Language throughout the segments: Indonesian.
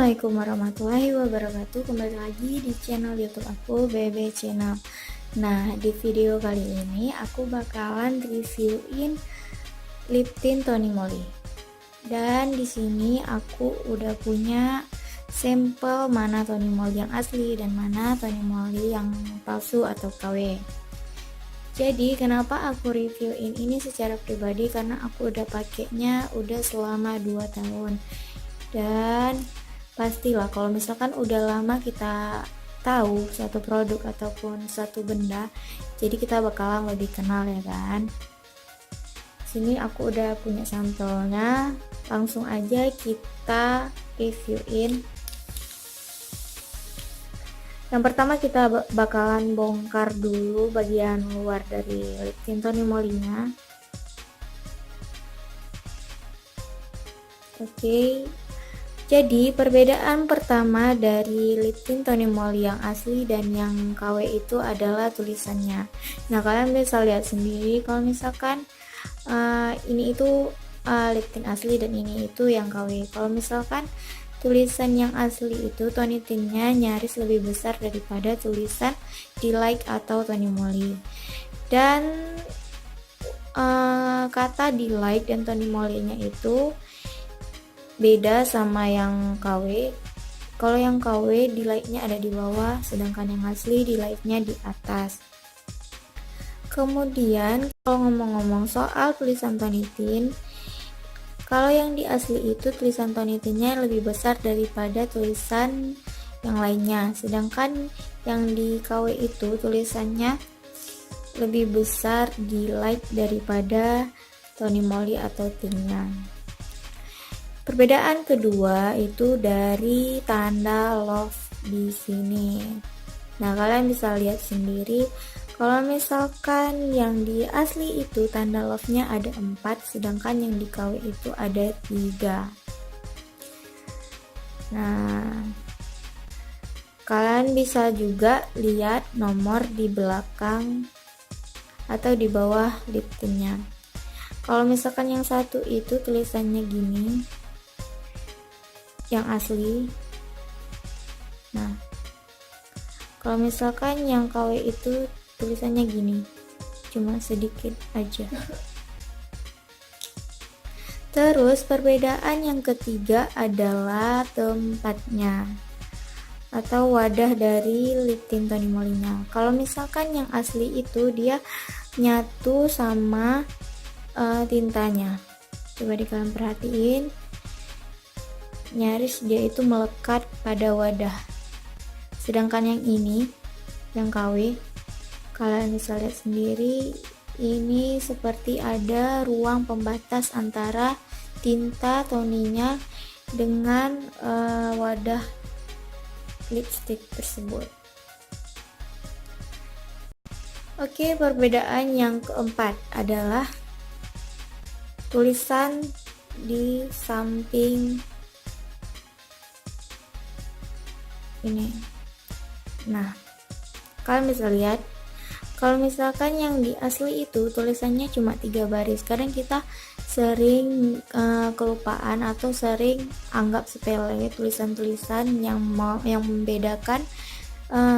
Assalamualaikum warahmatullahi wabarakatuh. Kembali lagi di channel YouTube aku, BB Channel. Nah, di video kali ini aku bakalan reviewin lip tint Tony Moly. Dan di sini aku udah punya sampel mana Tony Moly yang asli dan mana Tony Moly yang palsu atau KW. Jadi kenapa aku reviewin ini secara pribadi, karena aku udah pakainya udah selama 2 tahun. Dan pastilah kalau misalkan udah lama kita tahu satu produk ataupun satu benda, jadi kita bakalan lebih kenal ya kan. Sini aku udah punya sampelnya, langsung aja kita reviewin. Yang pertama kita bakalan bongkar dulu bagian luar dari lip tint Tony Moly-nya. Oke. Jadi perbedaan pertama dari lip tint Tony Moly yang asli dan yang KW itu adalah tulisannya. Nah, kalian bisa lihat sendiri kalau misalkan ini itu lip tint asli dan ini itu yang KW. Kalau misalkan tulisan yang asli itu Tony tintnya nyaris lebih besar daripada tulisan Delight atau Tony Moly. Dan kata Delight dan Tony Moly-nya itu beda sama yang KW. Kalau yang KW Delight-nya ada di bawah, sedangkan yang asli Delight-nya di atas. Kemudian kalau ngomong-ngomong soal tulisan Tony tint, kalau yang di asli itu tulisan Tony tint-nya lebih besar daripada tulisan yang lainnya, sedangkan yang di KW itu tulisannya lebih besar Delight daripada Tony Moly atau tintnya. Perbedaan kedua itu dari tanda love di sini. Nah, kalian bisa lihat sendiri kalau misalkan yang di asli itu tanda love-nya ada 4, sedangkan yang di KW itu ada 3. Nah, kalian bisa juga lihat nomor di belakang atau di bawah lip tint-nya. Kalau misalkan yang satu itu tulisannya gini, yang asli. Nah, kalau misalkan yang KW itu tulisannya gini, cuma sedikit aja. Terus perbedaan yang ketiga adalah tempatnya atau wadah dari lip tint Tony Moly-nya. Kalau misalkan yang asli itu dia nyatu sama tintanya. Coba kalian perhatiin, nyaris dia itu melekat pada wadah. Sedangkan yang ini, yang KW, kalian bisa lihat sendiri, ini seperti ada ruang pembatas antara tinta Tony-nya dengan wadah lipstick tersebut. Oke, perbedaan yang keempat adalah tulisan di samping ini. Nah, kalian bisa lihat kalau misalkan yang di asli itu tulisannya cuma 3 baris. Kadang kita sering kelupaan atau sering anggap sepele tulisan-tulisan yang membedakan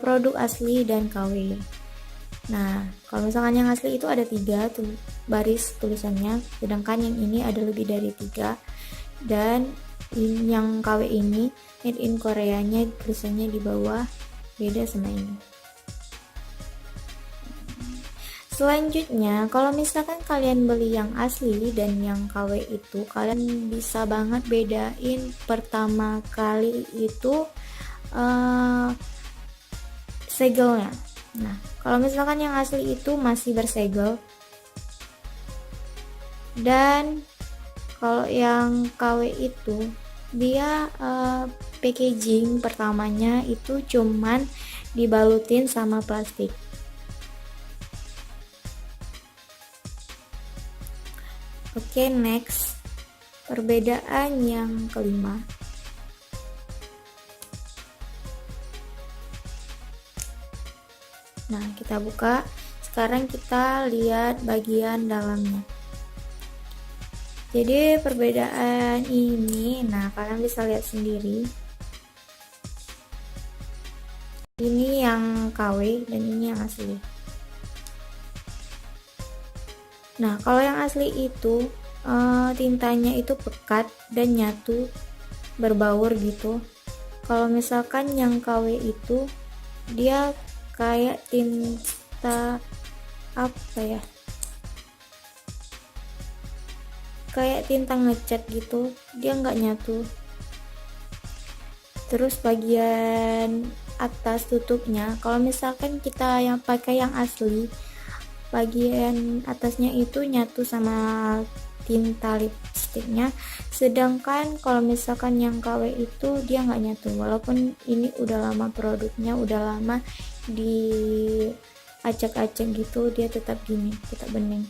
produk asli dan KW. Nah, kalau misalkan yang asli itu ada 3 baris tulisannya, sedangkan yang ini ada lebih dari 3. Dan yang KW ini made in Koreanya tulisannya di bawah, beda sama ini. Selanjutnya, kalau misalkan kalian beli yang asli dan yang KW itu, kalian bisa banget bedain pertama kali itu segelnya. Nah, kalau misalkan yang asli itu masih bersegel, dan kalau yang KW itu dia packaging pertamanya itu cuman dibalutin sama plastik. Oke, next, perbedaan yang kelima. Nah, kita buka. Sekarang kita lihat bagian dalamnya. Jadi perbedaan ini, nah kalian bisa lihat sendiri, Ini yang KW dan ini yang asli. Nah, kalau yang asli itu tintanya itu pekat dan nyatu, berbaur gitu. Kalau misalkan yang KW itu dia kayak tinta apa ya? Kayak tinta ngecat gitu, dia nggak nyatu. Terus bagian atas tutupnya, kalau misalkan kita yang pakai yang asli, bagian atasnya itu nyatu sama tinta lipstiknya, sedangkan kalau misalkan yang KW itu dia nggak nyatu. Walaupun ini udah lama produknya, udah lama di acak-acak gitu, dia tetap gini, tetap bening.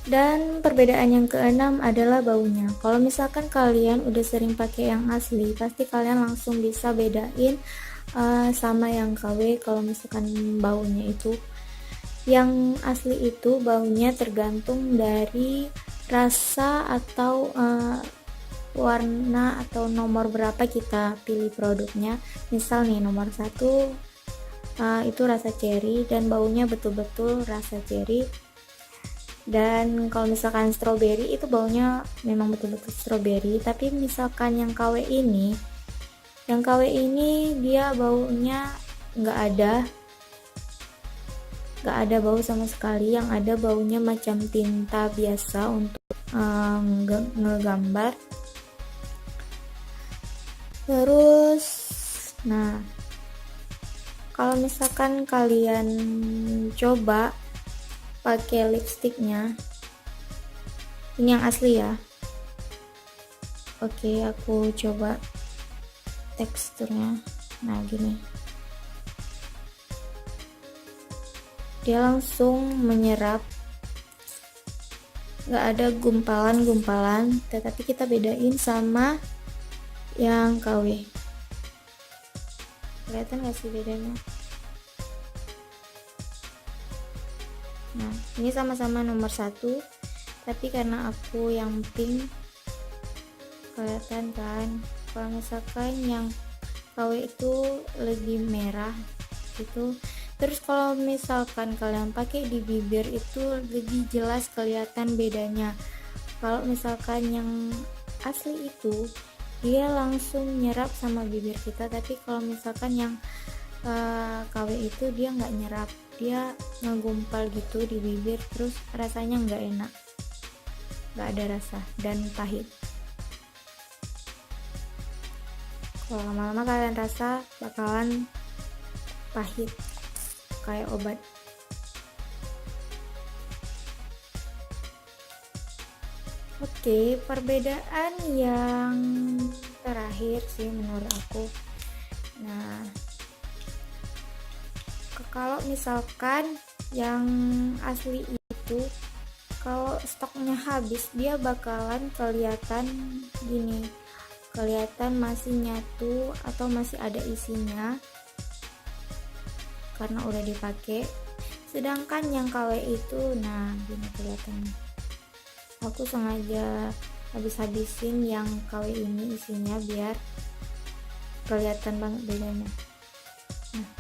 Dan perbedaan yang keenam adalah baunya. Kalau misalkan kalian udah sering pakai yang asli, pasti kalian langsung bisa bedain sama yang KW. Kalau misalkan baunya itu, yang asli itu baunya tergantung dari rasa atau warna atau nomor berapa kita pilih produknya. Misal nih nomor 1 itu rasa cherry dan baunya betul-betul rasa cherry. Dan kalau misalkan strawberry itu baunya memang betul-betul strawberry. Tapi misalkan yang KW ini dia baunya nggak ada bau sama sekali. Yang ada baunya macam tinta biasa untuk ngegambar. Terus nah, kalau misalkan kalian coba pakai lipstiknya, ini yang asli ya. Oke, aku coba teksturnya. Nah gini, dia langsung menyerap, nggak ada gumpalan-gumpalan, tetapi kita bedain sama yang KW. Kelihatan gak sih bedanya? Nah, ini sama-sama nomor 1, tapi karena aku yang pink, kelihatan kan. Kalau misalkan yang KW itu lebih merah gitu. Terus kalau misalkan kalian pakai di bibir itu lebih jelas kelihatan bedanya. Kalau misalkan yang asli itu dia langsung nyerap sama bibir kita, tapi kalau misalkan yang KW itu dia nggak nyerap, dia ngegumpal gitu di bibir, terus rasanya nggak enak, nggak ada rasa dan pahit. Kalau lama-lama kalian rasa bakalan pahit kayak obat. Oke, perbedaan yang terakhir sih menurut aku. Nah, kalau misalkan yang asli itu kalau stoknya habis, dia bakalan kelihatan gini, kelihatan masih nyatu atau masih ada isinya karena udah dipakai. Sedangkan yang KW itu, nah gini kelihatannya. Aku sengaja habis-habisin yang KW ini isinya biar kelihatan banget bedanya. Nah,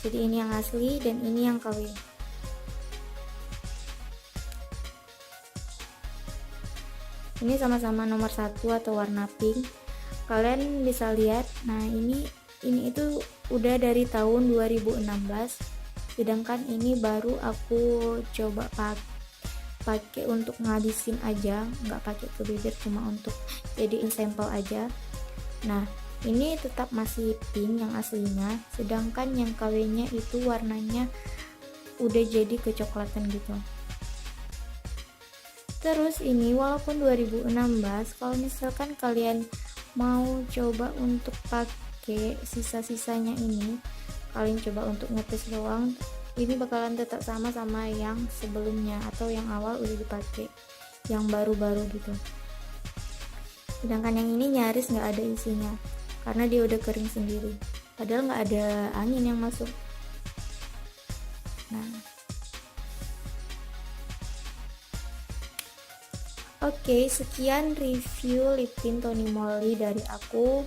jadi ini yang asli dan ini yang KW. Ini sama-sama nomor 1 atau warna pink. Kalian bisa lihat. Nah, ini itu udah dari tahun 2016. Sedangkan ini baru aku coba pakai untuk ngabisin aja, nggak pakai ke bibir, cuma untuk jadiin sampel aja. Nah, ini tetap masih pink yang aslinya, sedangkan yang KW-nya itu warnanya udah jadi kecoklatan gitu. Terus ini walaupun 2016, kalau misalkan kalian mau coba untuk pakai sisa-sisanya ini, kalian coba untuk ngetes doang, ini bakalan tetap sama yang sebelumnya atau yang awal udah dipakai, yang baru-baru gitu. Sedangkan yang ini nyaris nggak ada isinya karena dia udah kering sendiri, padahal nggak ada angin yang masuk. Nah, Oke, sekian review lip tint Tony Moly dari aku.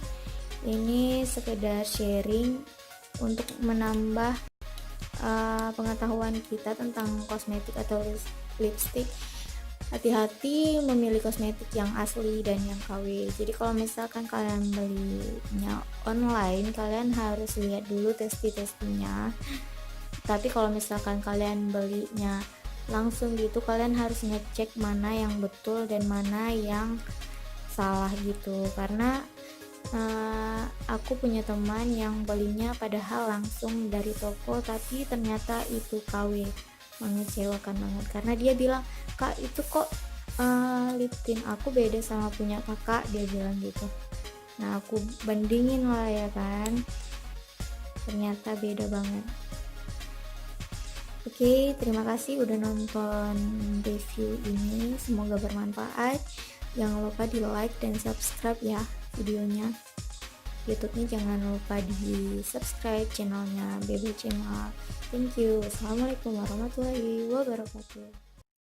Ini sekedar sharing untuk menambah pengetahuan kita tentang kosmetik atau lipstick. Hati-hati memilih kosmetik yang asli dan yang KW. Jadi kalau misalkan kalian belinya online, kalian harus lihat dulu testi-testinya. Tapi kalau misalkan kalian belinya langsung gitu, kalian harus ngecek mana yang betul dan mana yang salah gitu. Karena aku punya teman yang belinya padahal langsung dari toko, tapi ternyata itu KW. Mengecewakan banget karena dia bilang, kak itu kok lip tint aku beda sama punya kakak, dia bilang gitu. Nah aku bandingin lah ya kan, ternyata beda banget. Oke, terima kasih udah nonton review ini, semoga bermanfaat. Jangan lupa di like dan subscribe ya videonya. YouTube-nya jangan lupa di subscribe channelnya BB Channel. Thank you. Assalamualaikum warahmatullahi wabarakatuh.